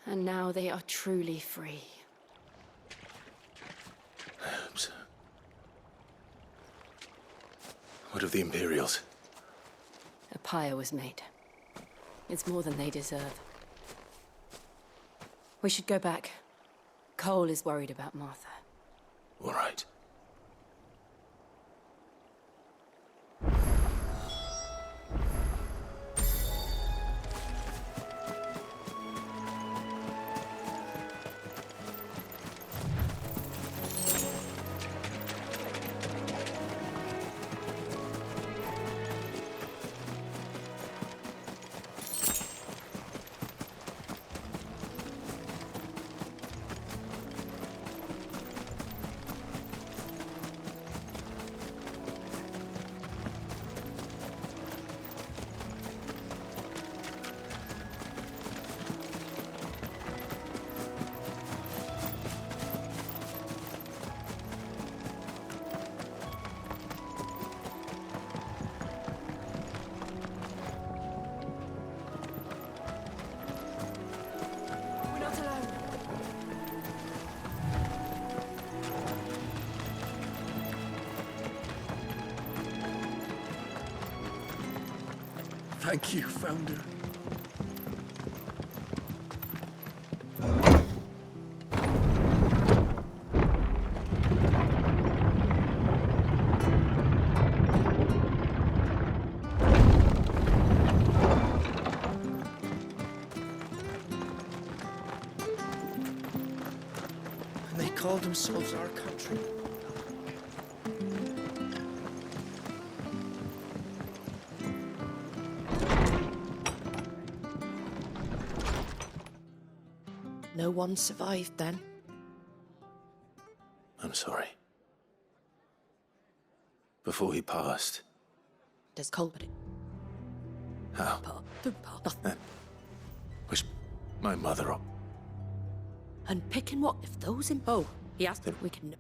And now they are truly free. I hope so. What of the Imperials? A pyre was made. It's more than they deserve. We should go back. Cole is worried about Martha. All right. Thank you, Founder. And they called themselves our country. No one survived then. I'm sorry. Before he passed. Does Cole put it? How? Nothing. Wish my mother up. And picking what if those in he asked if we can.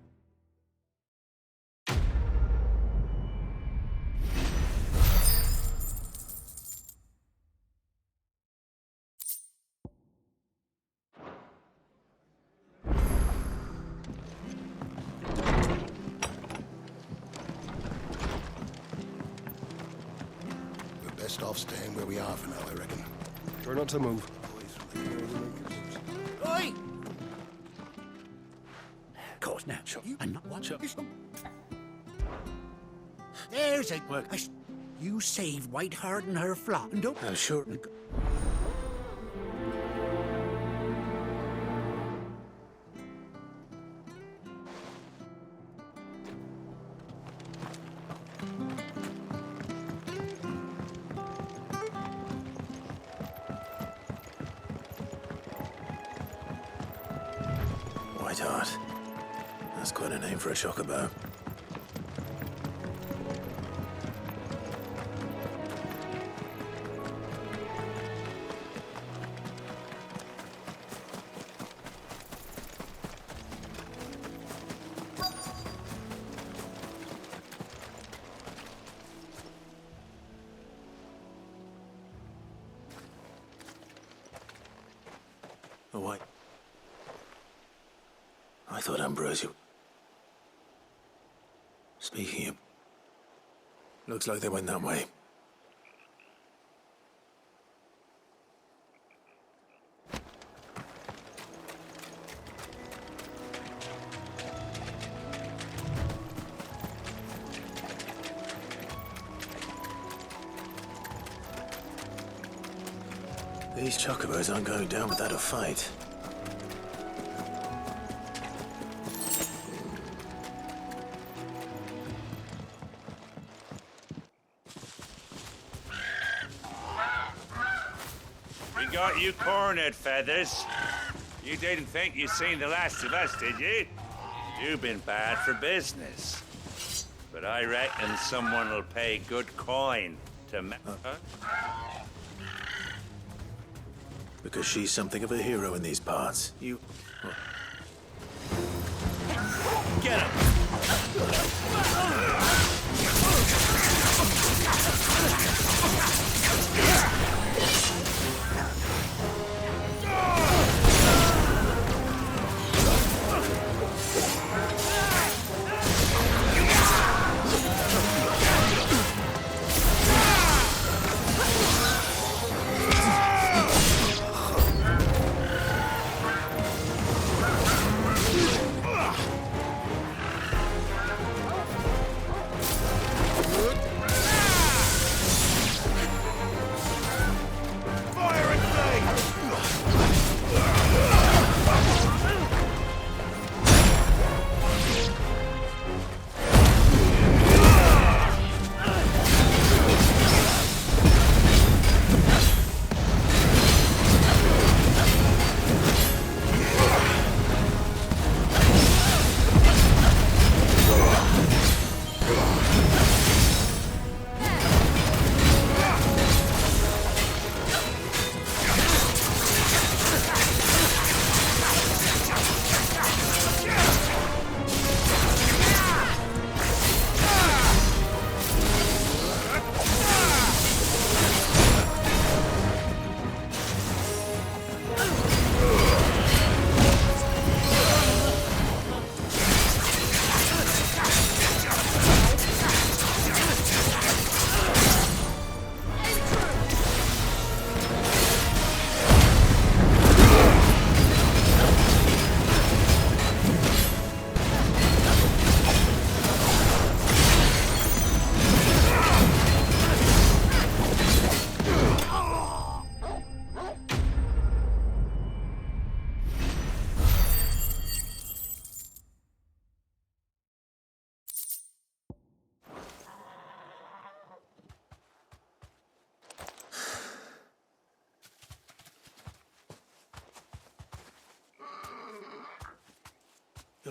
Best off staying where we are for now, I reckon. Try not to move. Oi! Of course, now, sure. I'm not watching. There's a Work. You save Whiteheart and her flock. And don't. Sure. Whiteheart. That's quite a name for a chocobo. Oh, wait. I thought Ambrosio... Speaking of... Looks like they went that way. These chocobos aren't going down without a fight. We got you cornered, Feathers. You didn't think you'd seen the last of us, did you? You've been bad for business. But I reckon someone will pay good coin to Because she's something of a hero in these parts. You... Get him!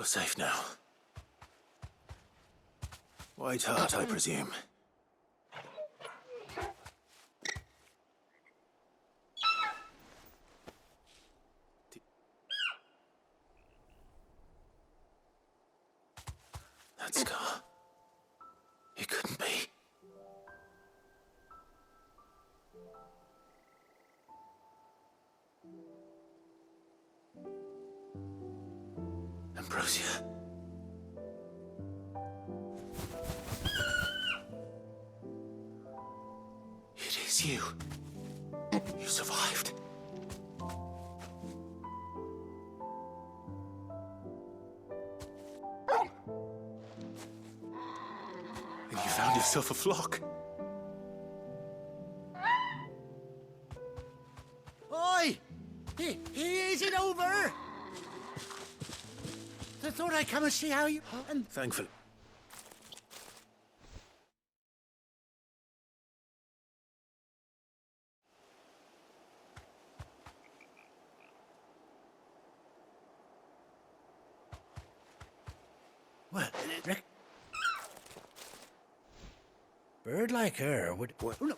You're safe now. White Hart, I presume. That scar. It couldn't be. Ambrosia. It is you. You survived. And you found yourself a flock. Oi! Is it over? I thought I'd come and see how you... And Thankfully. well, bird like her would... What? Oh, no.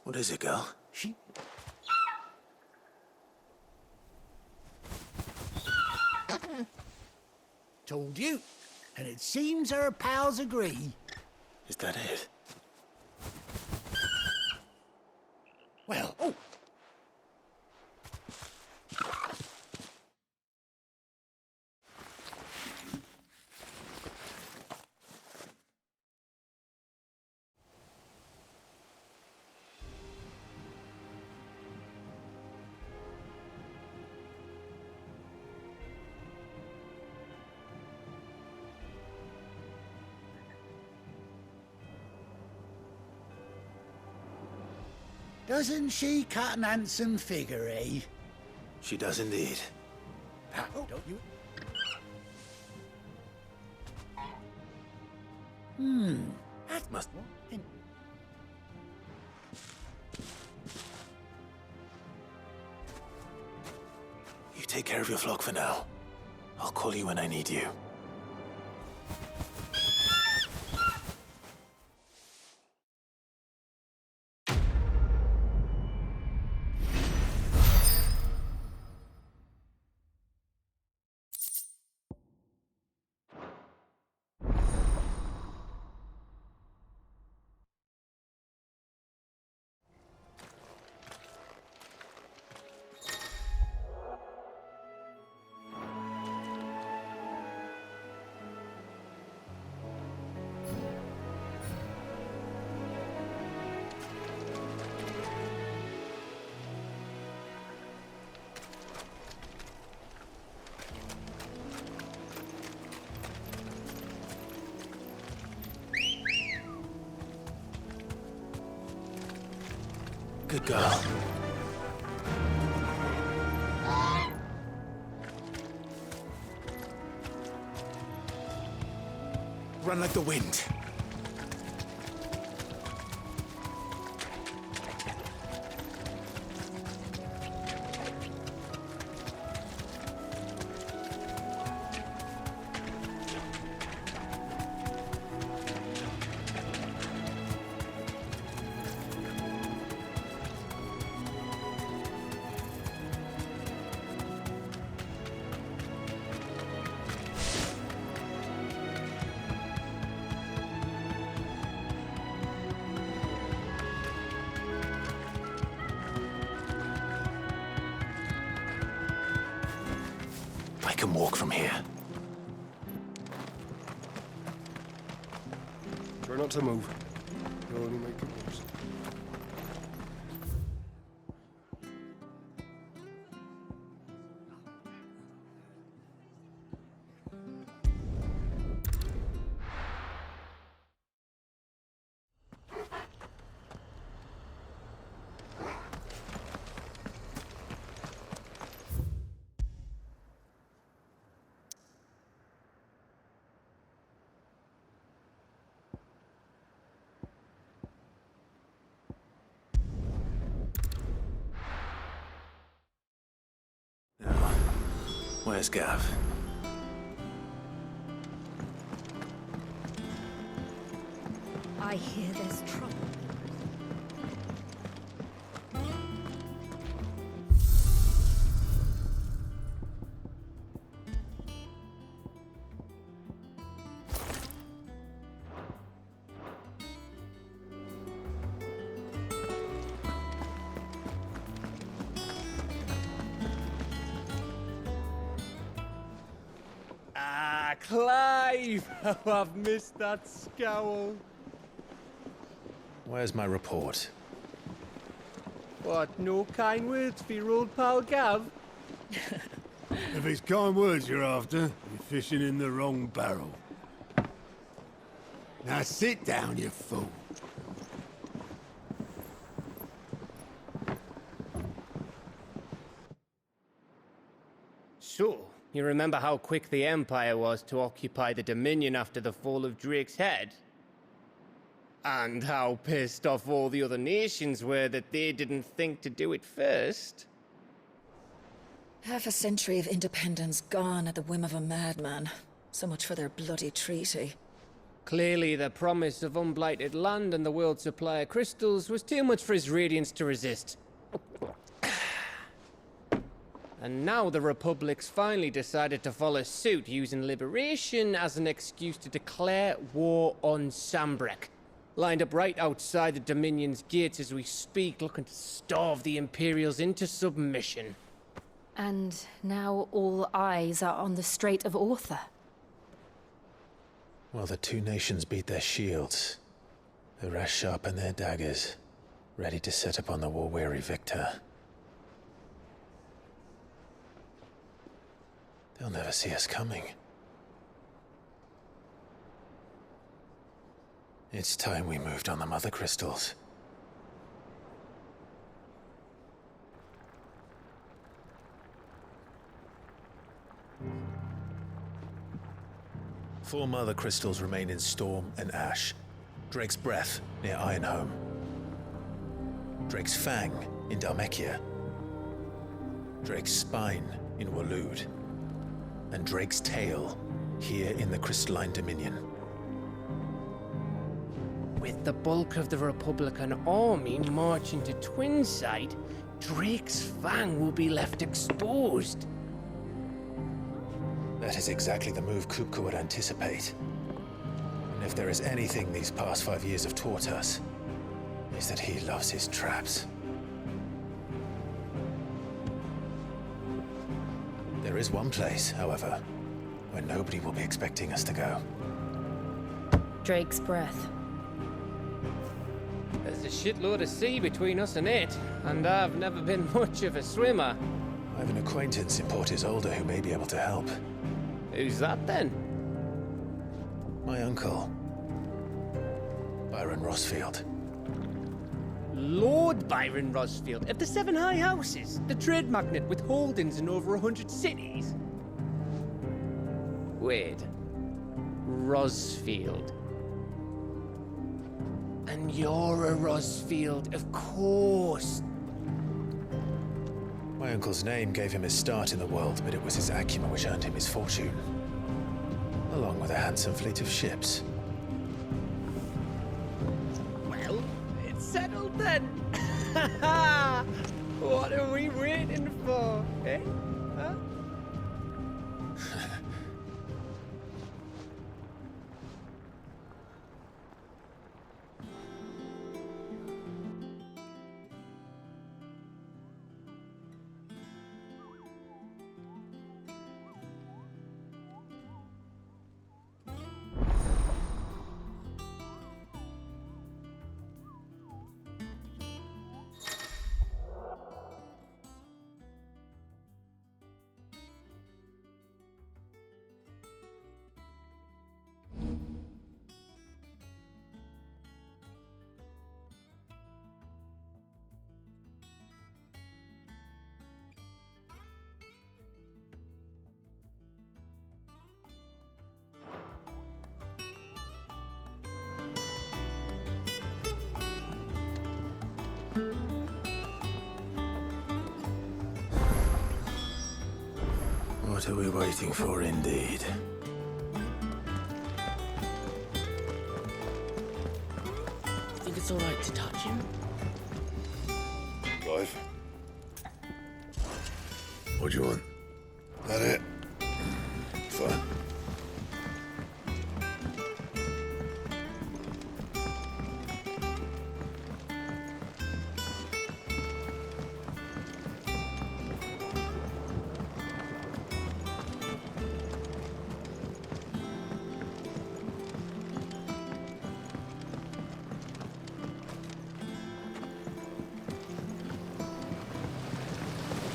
What is it, girl? She... Told you. And it seems her pals agree. Is that it? Well, oh. Doesn't she cut an handsome figure, eh? She does indeed. Oh, don't you... That Must. You take care of your flock for now. I'll call you when I need you. Good girl. Run like the wind. I can walk from here. Try not to move. You'll only make it worse. Where's Gav? I hear there's trouble. Ah, Clive! How I've missed that scowl. Where's my report? What, no kind words for your old pal Gav? If it's kind words you're after, you're fishing in the wrong barrel. Now sit down, you fool. So, you remember how quick the Empire was to occupy the Dominion after the fall of Drake's head? And how pissed off all the other nations were that they didn't think to do it first? Half a century of independence gone at the whim of a madman. So much for their bloody treaty. Clearly, the promise of unblighted land and the world's supply of crystals was too much for his radiance to resist. And now the Republic's finally decided to follow suit, using liberation as an excuse to declare war on Sambrek. Lined up right outside the Dominion's gates as we speak, looking to starve the Imperials into submission. And now all eyes are on the Strait of Author. Well, the two nations beat their shields. The rest sharpen their daggers, ready to set upon the war-weary victor. They'll never see us coming. It's time we moved on the Mother Crystals. Four Mother Crystals remain in Storm and Ash. Drake's Breath near Ironhome. Drake's Fang in Dhalmekia. Drake's Spine in Waloed. And Drake's Tail here in the Crystalline Dominion. With the bulk of the Republican army marching to Twinside, Drake's Fang will be left exposed. That is exactly the move Kupka would anticipate. And if there is anything these past 5 years have taught us, is that he loves his traps. There is one place, however, where nobody will be expecting us to go. Drake's Breath. There's a shitload of sea between us and it, and I've never been much of a swimmer. I have an acquaintance in Port Isolde who may be able to help. Who's that then? My uncle, Byron Rosfield. Lord Byron Rosfield of the Seven High Houses, the trade magnate with holdings in over 100 cities. Wait, Rosfield. And you're a Rosfield, of course. My uncle's name gave him his start in the world, but it was his acumen which earned him his fortune. Along with a handsome fleet of ships. Well, it's settled then. What are we waiting for, eh? Huh? What are we waiting for, indeed? Think it's all right to touch him? Clive? What do you want? That it? Fine.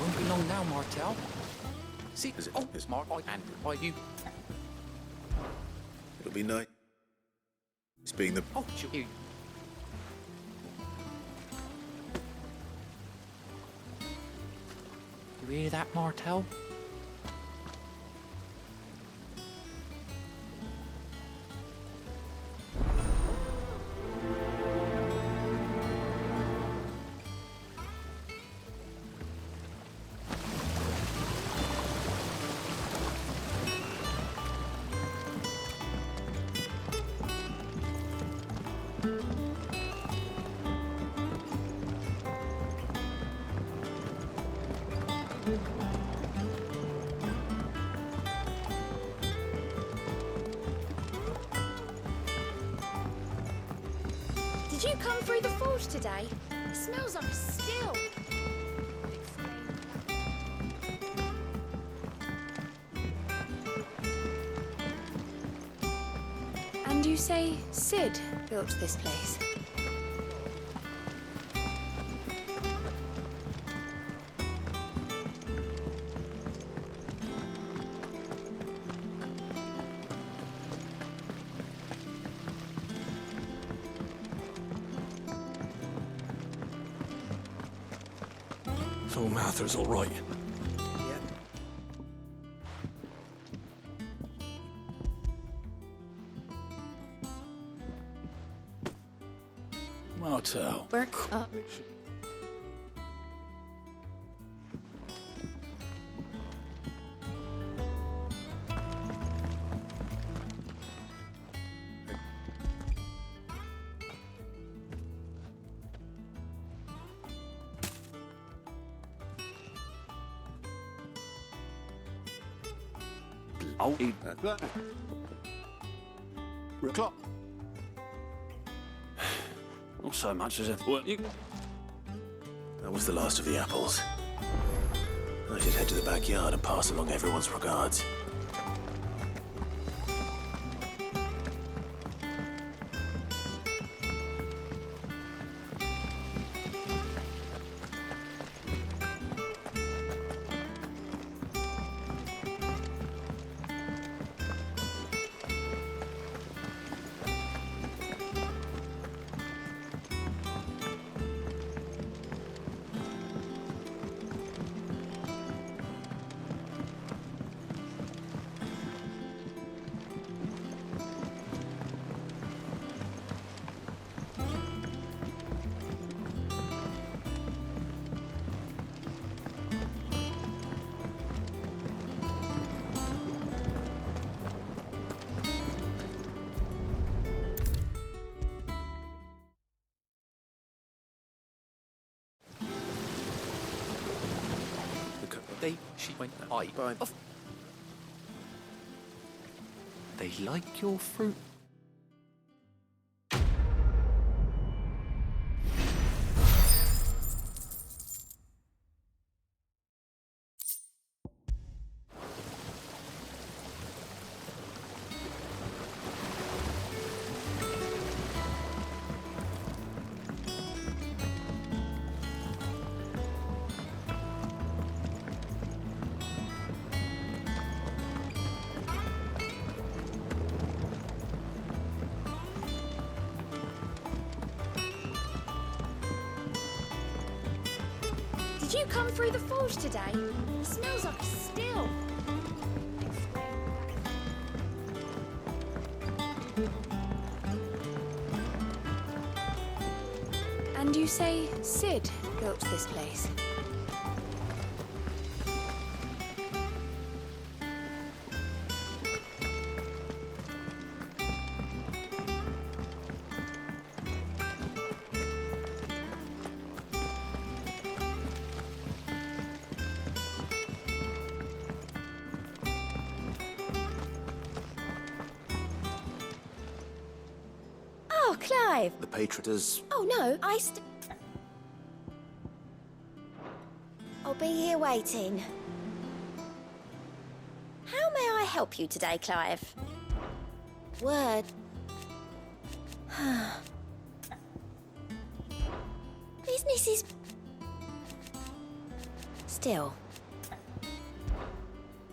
Won't be long now, Martel. See, oh, it's Mark and by you. It'll be night. It's being the... Oh, you. You hear that, Martel? Did you come through the forge today? It smells like a still. And you say Sid built this place? Full Mather's all right. Martel. We're Oh, he... Clock. Not so much as a... That was the last of the apples. I should head to the backyard and pass along everyone's regards. She went, They like your fruit. Did you come through the forge today? It smells like a still. And you say Sid built this place? Clive. The patroness. Oh no, I'll be here waiting. How may I help you today, Clive? Word. Business is... Still.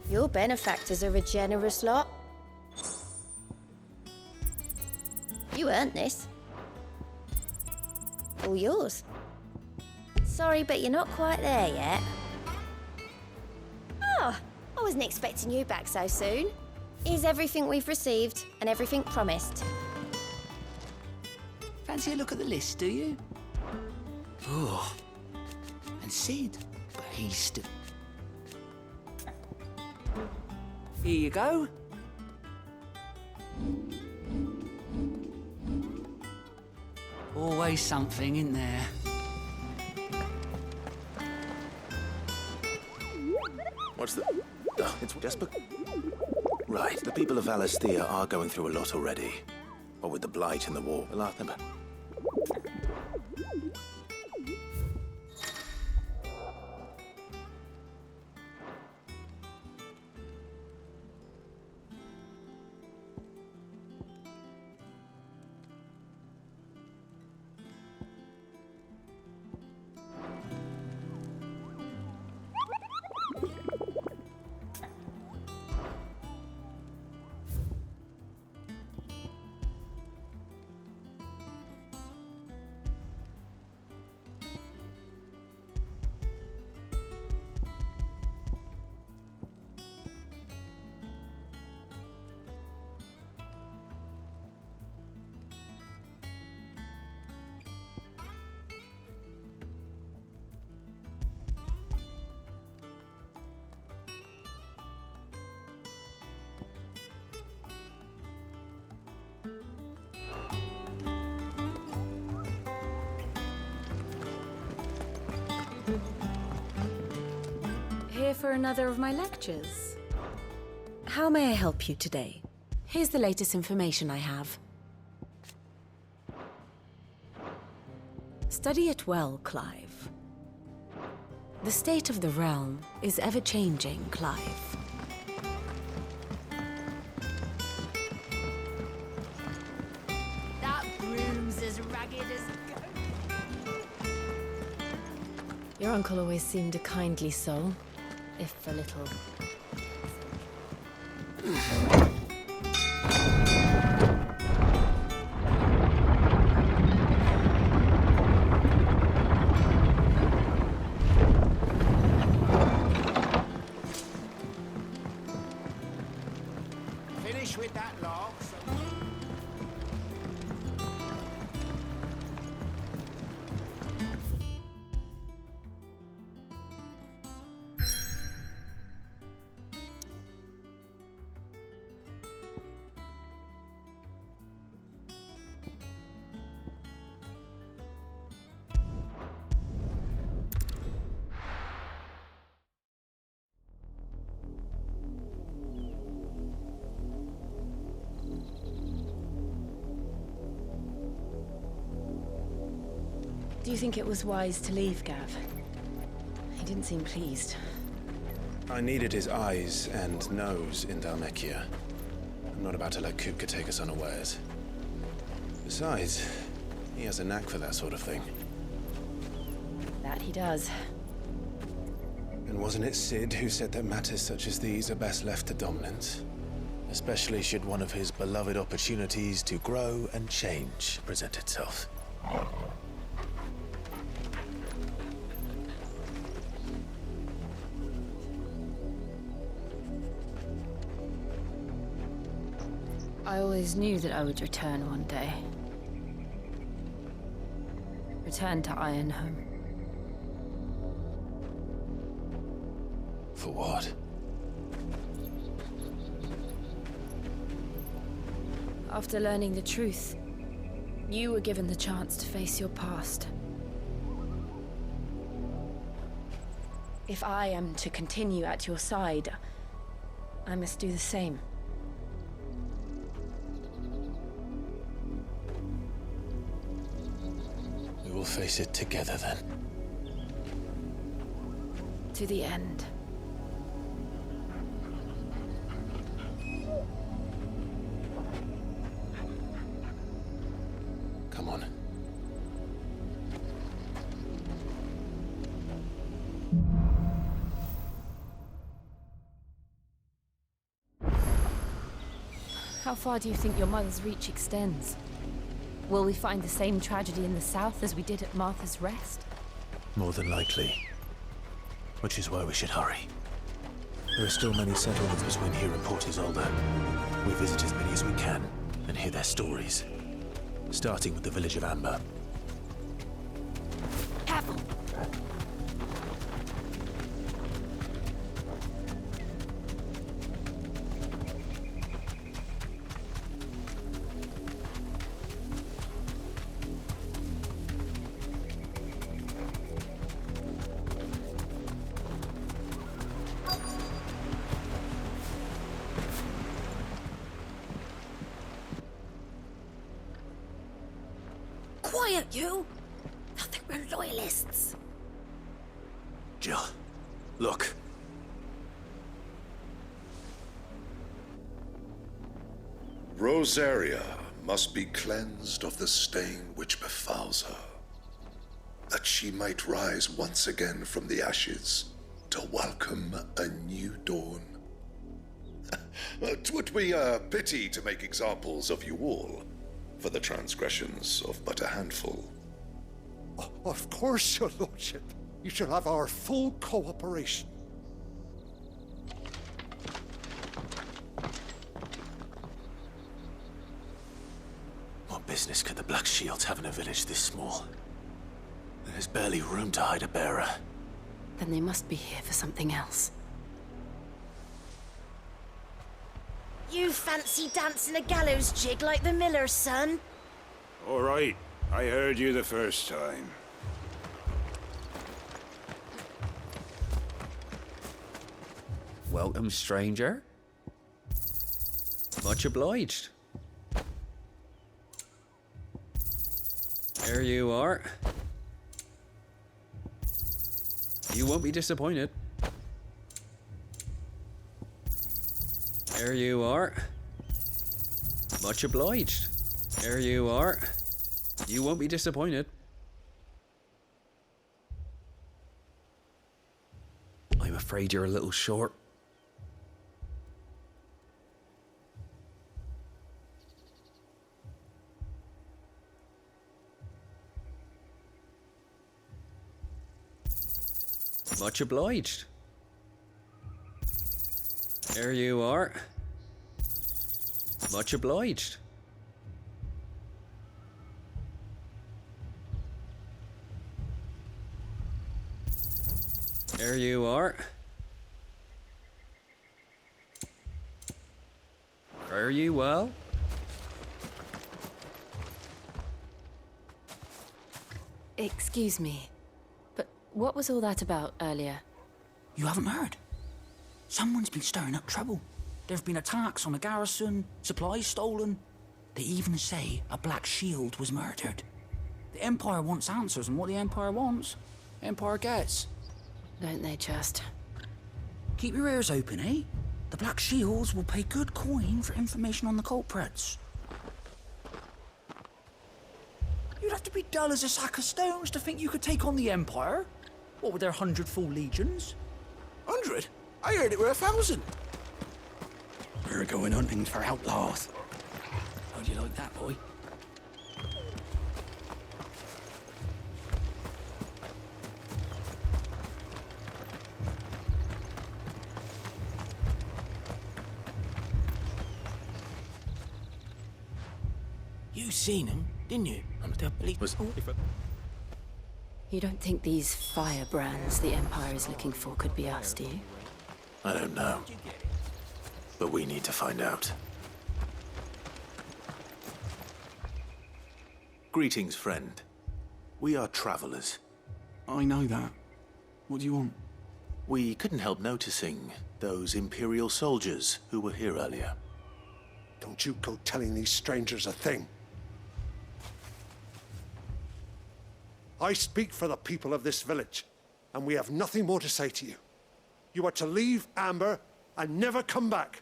Your benefactors are a generous lot. You earned this. All yours. Sorry, but you're not quite there yet. Oh, I wasn't expecting you back so soon. Here's everything we've received and everything promised. Fancy a look at the list, do you? Oh. And Sid, but he's still... Here you go. Always something in there. What's the... it's Jesper. Right, the people of Alastia are going through a lot already. What with the blight and the war, we'll ask them. Here for another of my lectures. How may I help you today? Here's the latest information I have. Study it well, Clive. The state of the realm is ever-changing, Clive. That broom's as ragged as a goat. Your uncle always seemed a kindly soul, if a little... Finish with that log. Do you think it was wise to leave, Gav? He didn't seem pleased. I needed his eyes and nose in Dhalmekia. I'm not about to let Kupka take us unawares. Besides, he has a knack for that sort of thing. That he does. And wasn't it Sid who said that matters such as these are best left to dominance? Especially should one of his beloved opportunities to grow and change present itself. I always knew that I would return one day. Return to Ironhome. For what? After learning the truth, you were given the chance to face your past. If I am to continue at your side, I must do the will face it together then. To the end. Come on. How far do you think your mother's reach extends? Will we find the same tragedy in the south as we did at Martha's Rest? More than likely. Which is why we should hurry. There are still many settlements between here and Port Isolde. We visit as many as we can and hear their stories. Starting with the village of Amber. Careful! Quiet, you! I think we're loyalists. Jill, look. Rosaria must be cleansed of the stain which befouls her, that she might rise once again from the ashes to welcome a new dawn. 'Twould be a pity to make examples of you all, for the transgressions of but a handful. Of course, your lordship. You shall have our full cooperation. What business could the Black Shields have in a village this small? There's barely room to hide a bearer. Then they must be here for something else. You fancy dancing a gallows jig like the miller's son? All right, I heard you the first time. Welcome, stranger. Much obliged. There you are. You won't be disappointed. There you are. Much obliged. There you are. You won't be disappointed. I'm afraid you're a little short. Much obliged. There you are. Much obliged. There you are. Fare you well? Excuse me, but what was all that about earlier? You haven't heard? Someone's been stirring up trouble. There have been attacks on the garrison, supplies stolen. They even say a Black Shield was murdered. The Empire wants answers, and what the Empire wants, Empire gets. Don't they just? Keep your ears open, eh? The Black Shields will pay good coin for information on the culprits. You'd have to be dull as a sack of stones to think you could take on the Empire. What with their 100 full legions? 100? I heard it were 1,000. We're going hunting for outlaws. How'd you like that, boy? You seen him, didn't you? You don't think these firebrands the Empire is looking for could be us, do you? I don't know. But we need to find out. Greetings, friend. We are travelers. I know that. What do you want? We couldn't help noticing those Imperial soldiers who were here earlier. Don't you go telling these strangers a thing. I speak for the people of this village, and we have nothing more to say to you. You are to leave Amber and never come back.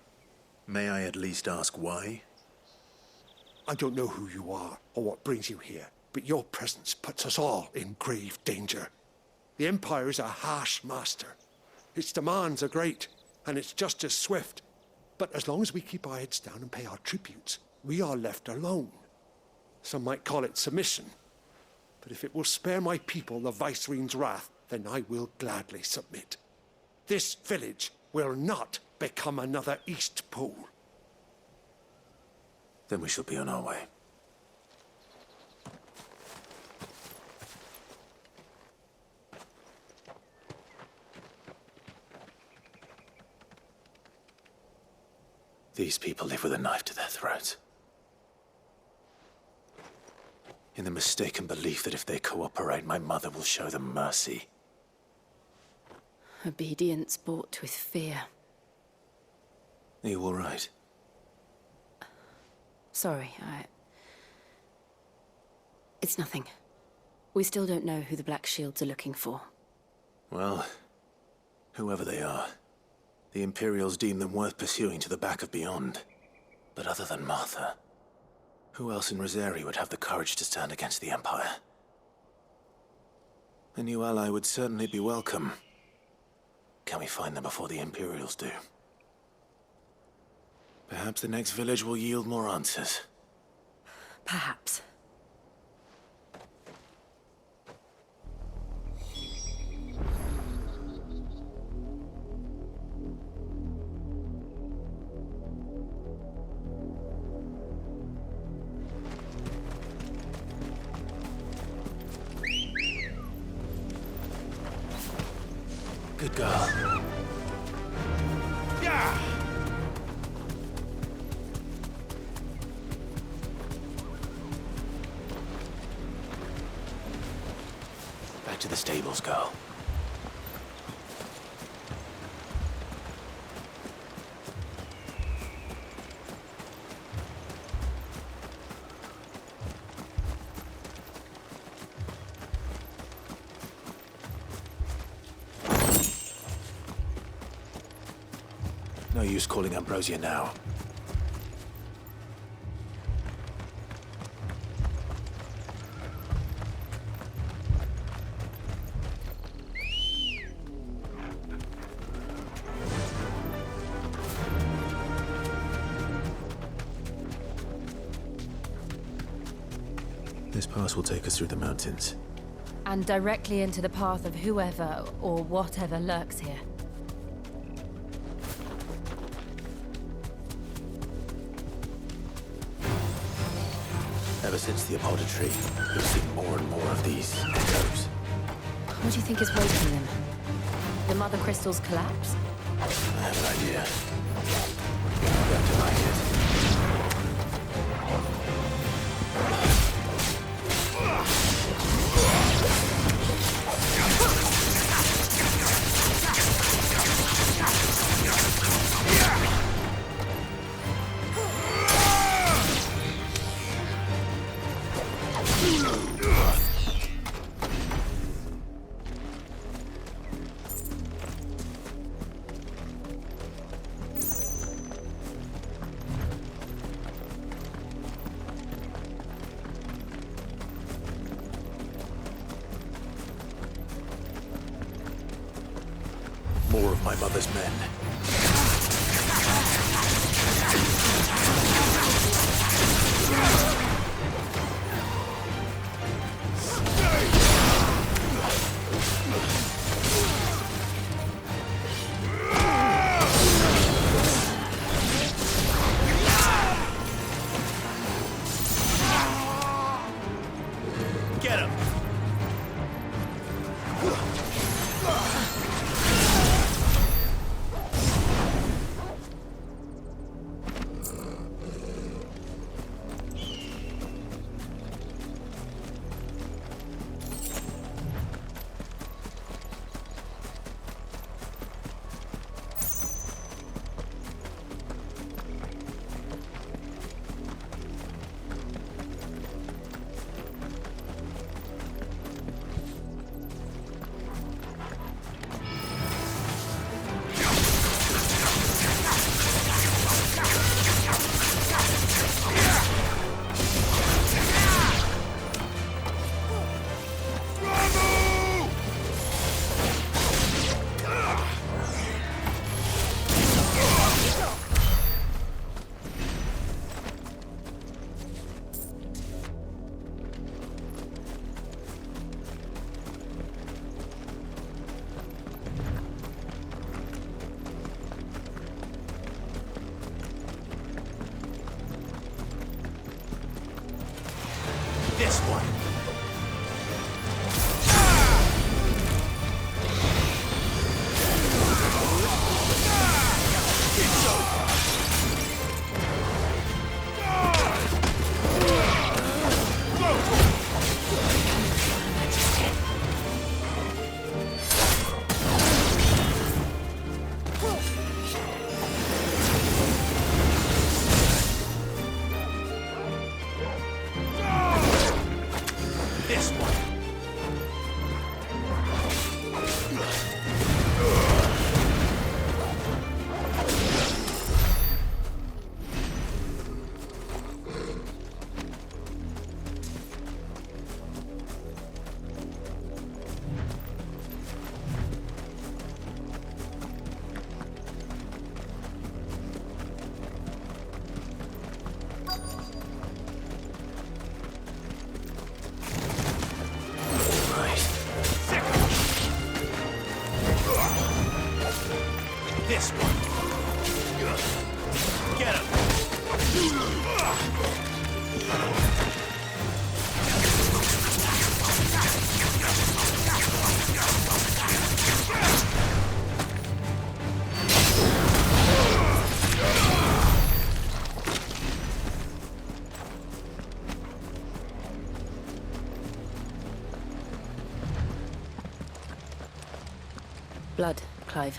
May I at least ask why? I don't know who you are or what brings you here, but your presence puts us all in grave danger. The Empire is a harsh master. Its demands are great, and its justice swift. But as long as we keep our heads down and pay our tributes, we are left alone. Some might call it submission. But if it will spare my people the Viceroy's wrath, then I will gladly submit. This village will not become another East Pool. Then we shall be on our way. These people live with a knife to their throats. In the mistaken belief that if they cooperate, my mother will show them mercy. Obedience bought with fear. Are you all right? Sorry, It's nothing. We still don't know who the Black Shields are looking for. Well, whoever they are, the Imperials deem them worth pursuing to the back of beyond. But other than Martha, who else in Rosari would have the courage to stand against the Empire? A new ally would certainly be welcome. Can we find them before the Imperials do? Perhaps the next village will yield more answers. Perhaps. Good girl. Yeah! Back to the stables, girl. No use calling Ambrosia now. This pass will take us through the mountains. And directly into the path of whoever or whatever lurks here. Ever since the Apollo tree, we've seen more and more of these echoes. What do you think is waking them? The Mother Crystal's collapse? I have an idea. I don't deny it. More of my mother's men. Get him! this one. Get him. Blood, Clive.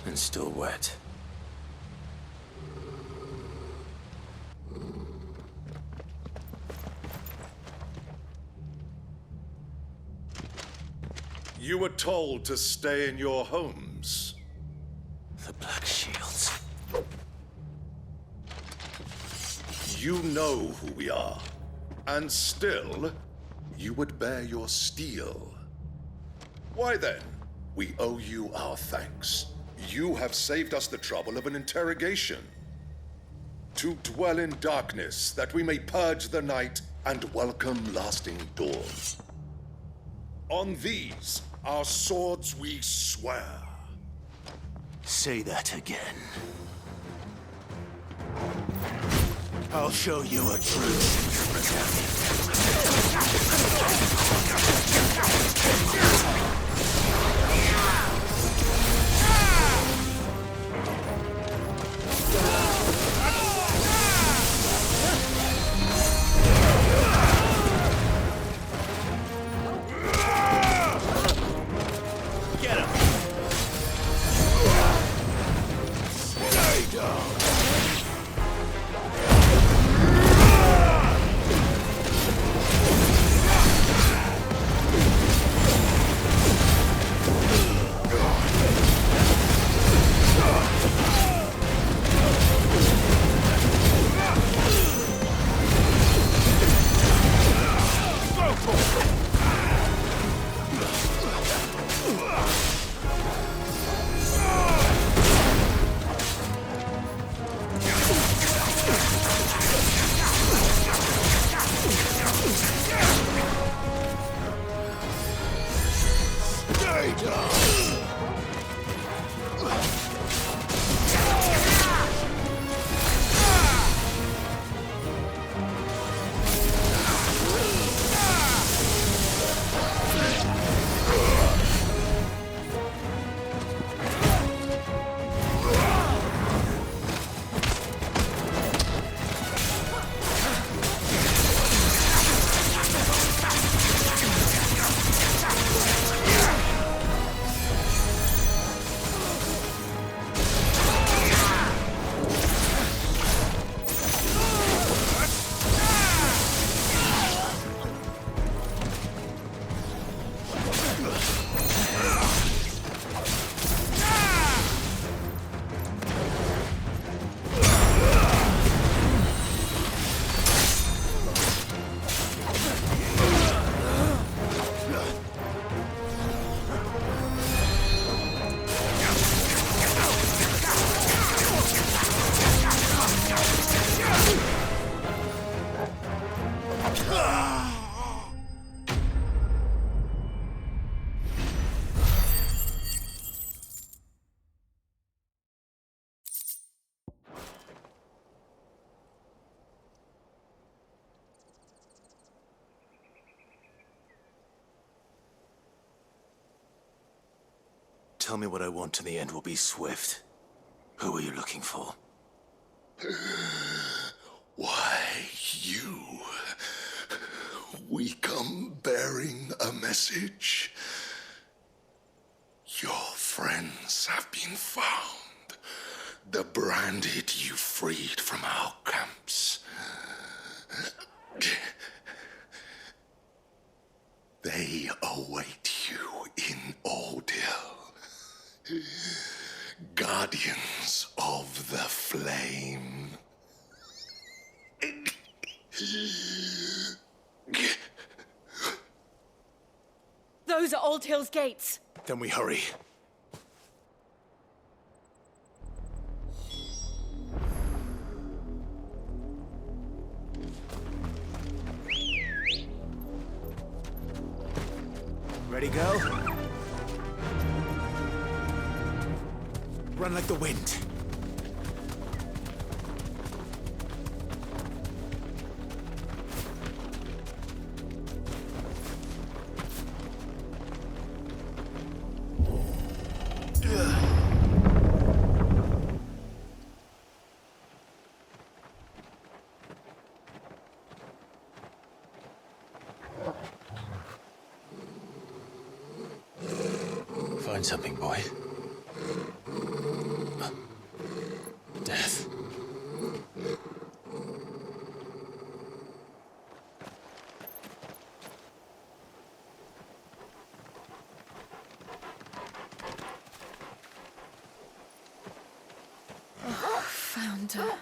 And still wet. You were told to stay in your homes. The Black Shields. You know who we are. And still, you would bear your steel. Why then? We owe you our thanks. You have saved us the trouble of an interrogation. To dwell in darkness, that we may purge the night and welcome lasting dawn. On these, our swords we swear. Say that again. I'll show you a true Get him! Stay down! Tell me what I want and the end will be swift. Who are you looking for? Why, you. We come bearing a message. Your friends have been found. The branded you freed from our camps. They await you in Odil. Guardians of the Flame. Those are Old Hill's gates. Then we hurry. Ready, go? Run like the wind. Find something, boy. Death. Found her.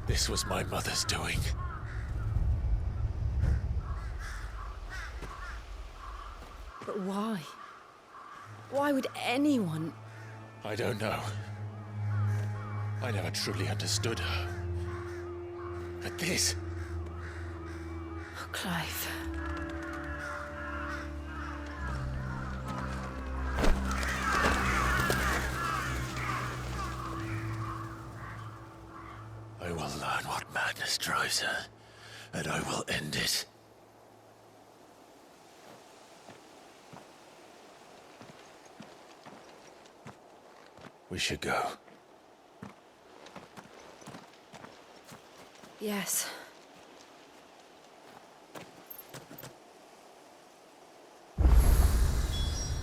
This was my mother's doing. But why? Why would anyone? I don't know. I never truly understood her. But this... Oh, Clive. I will learn what madness drives her, and I will end it. We should go. Yes.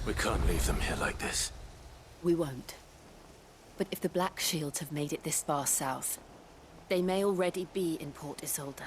We can't leave them here like this. We won't. But if the Black Shields have made it this far south, they may already be in Port Isolde.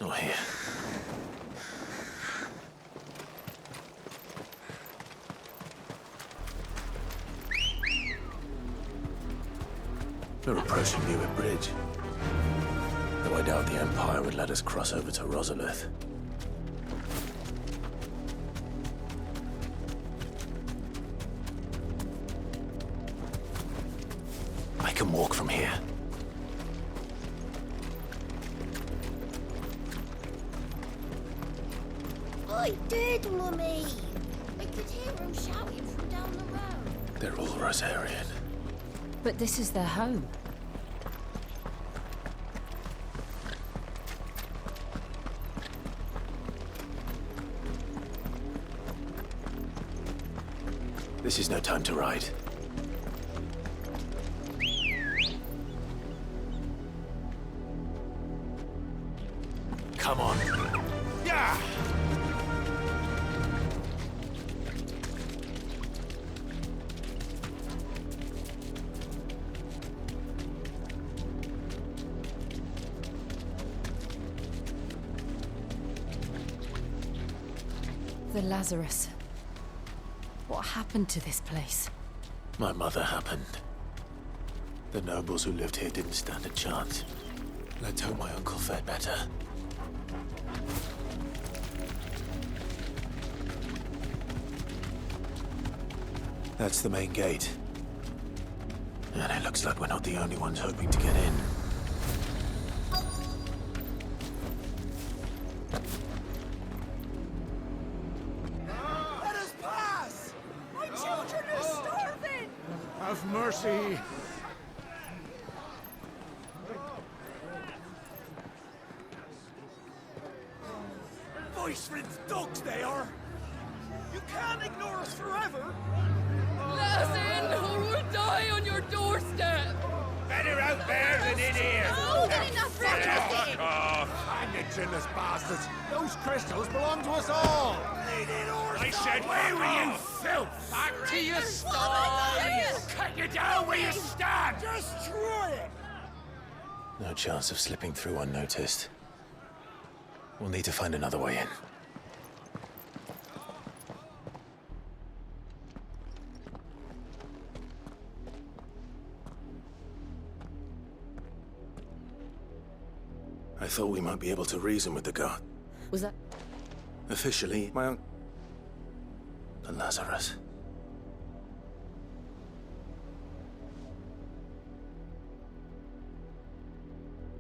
Not here. We're approaching Newick Bridge. Though I doubt the Empire would let us cross over to Rosalith. I can walk from here. I did, Mummy! I could hear him shouting from down the road. They're all Rosarian. But this is their home. This is no time to ride. Come on. Yeah! The Lazarus. What happened to this place? My mother happened. The nobles who lived here didn't stand a chance. Let's hope my uncle fared better. That's the main gate. And it looks like we're not the only ones hoping to get in. Let us pass! My children are starving! Have mercy! Voice-ridden dogs they are! You can't ignore us forever! Let us in, or we'll die on your doorstep! Better out there than in here. More than enough for everything. Fuck off. Hang it, chinless bastards! Those crystals belong to us all! I said, where were you, filth? Back to your stall! Cut you down where you stand! Destroy it! No chance of slipping through unnoticed. We'll need to find another way in. I thought we might be able to reason with the guard. Was that... Officially, my the Lazarus.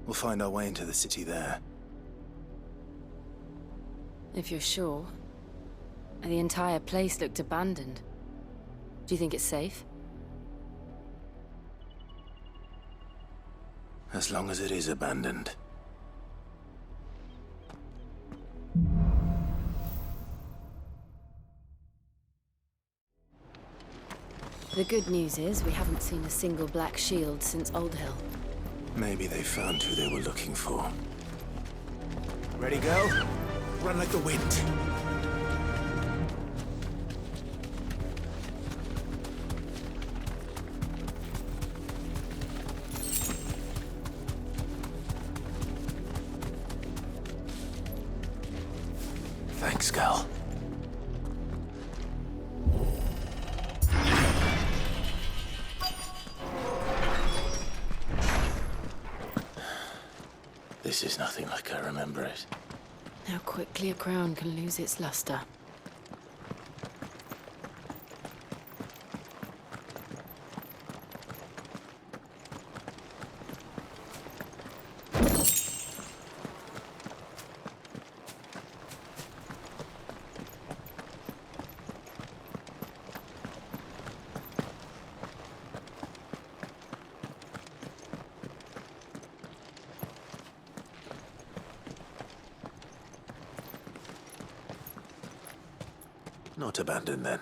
We'll find our way into the city there. If you're sure. The entire place looked abandoned. Do you think it's safe? As long as it is abandoned. The good news is we haven't seen a single black shield since Old Hill. Maybe they found who they were looking for. Ready, go? Run like the wind. Thanks, Gal. This is nothing like I remember it. How quickly a crown can lose its luster. Not abandoned, then.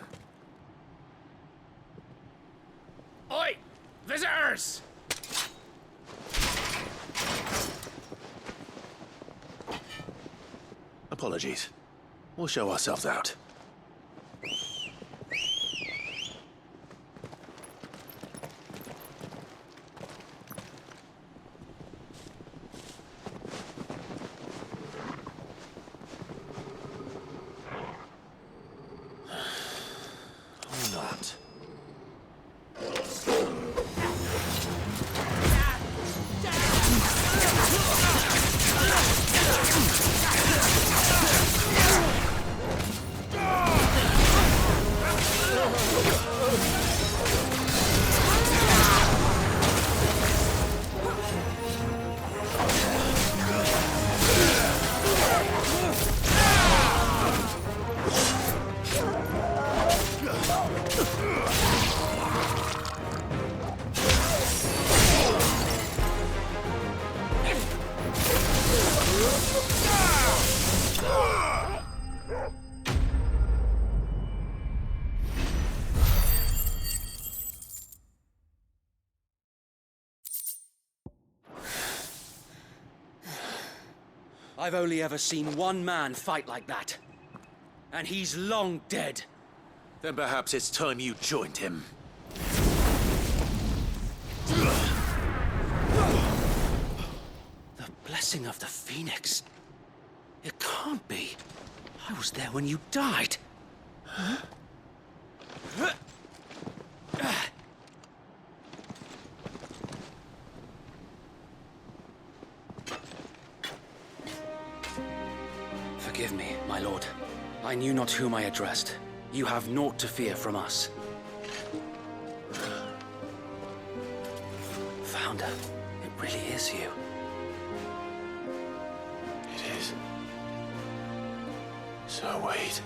Oi! Visitors! Apologies. We'll show ourselves out. Or not. I've only ever seen one man fight like that. And he's long dead. Then perhaps it's time you joined him. The blessing of the Phoenix. It can't be. I was there when you died. Forgive me, my lord. I knew not whom I addressed. You have naught to fear from us. Founder, it really is you. It is. So wait.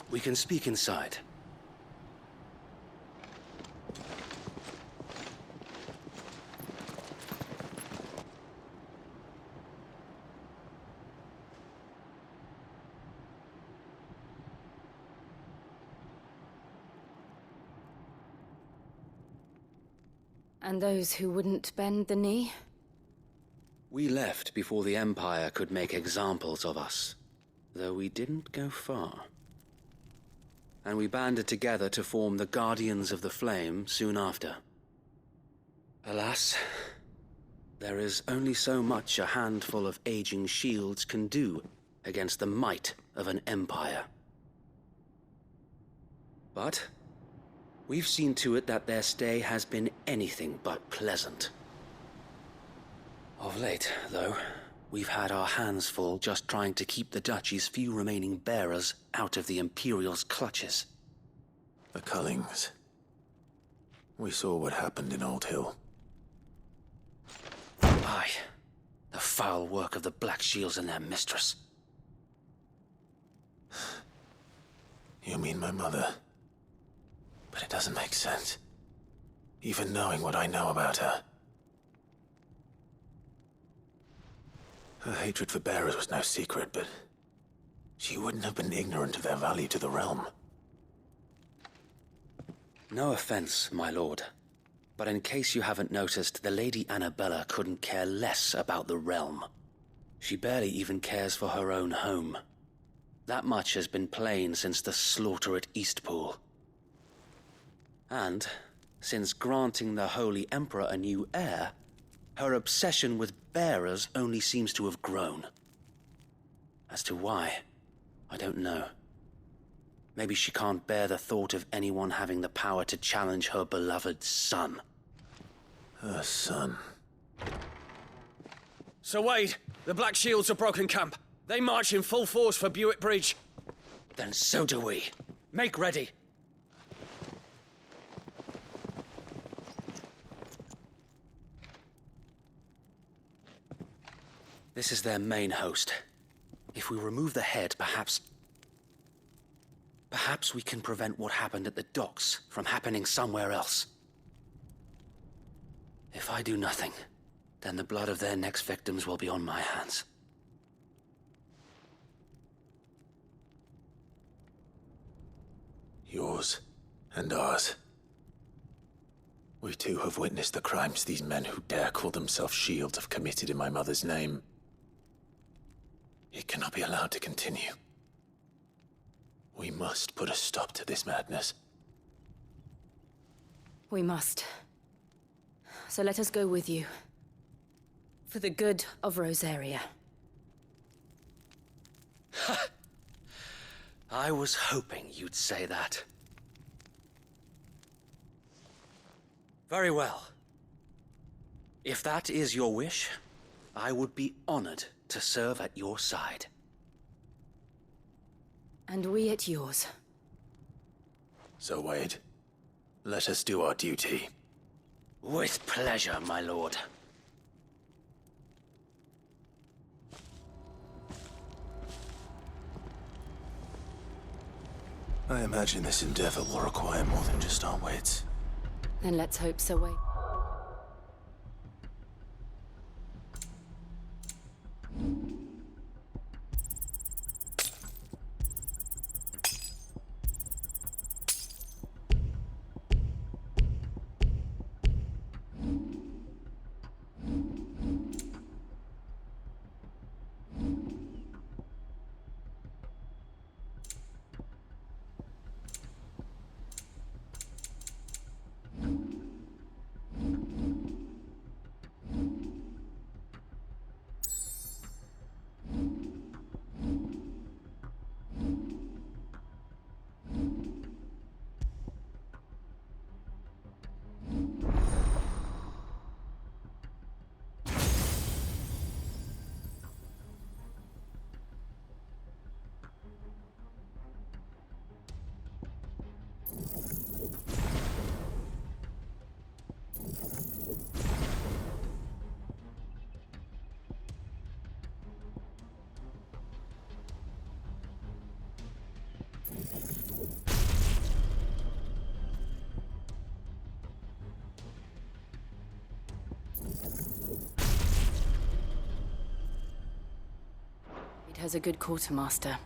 We can speak inside. And those who wouldn't bend the knee? We left before the Empire could make examples of us, though we didn't go far. And we banded together to form the Guardians of the Flame soon after. Alas, there is only so much a handful of aging shields can do against the might of an empire. But we've seen to it that their stay has been anything but pleasant. Of late, though, we've had our hands full just trying to keep the Duchy's few remaining bearers out of the Imperial's clutches. The Cullings. We saw what happened in Old Hill. Aye, the foul work of the Black Shields and their mistress. You mean my mother? But it doesn't make sense. Even knowing what I know about her. Her hatred for bearers was no secret, but she wouldn't have been ignorant of their value to the realm. No offense, my lord, but in case you haven't noticed, the Lady Annabella couldn't care less about the realm. She barely even cares for her own home. That much has been plain since the slaughter at Eastpool. And, since granting the Holy Emperor a new heir, her obsession with bearers only seems to have grown. As to why, I don't know. Maybe she can't bear the thought of anyone having the power to challenge her beloved son. Her son. Sir Wade, the Black Shields have broken camp. They march in full force for Buick Bridge. Then so do we. Make ready. This is their main host. If we remove the head, perhaps we can prevent what happened at the docks from happening somewhere else. If I do nothing, then the blood of their next victims will be on my hands. Yours and ours. We too have witnessed the crimes these men who dare call themselves shields have committed in my mother's name. It cannot be allowed to continue. We must put a stop to this madness. We must. So let us go with you. For the good of Rosaria. I was hoping you'd say that. Very well. If that is your wish, I would be honored to serve at your side. And we at yours. So, Wade, let us do our duty. With pleasure, my lord. I imagine this endeavor will require more than just our wits. Then let's hope so, Wade. It has a good quartermaster.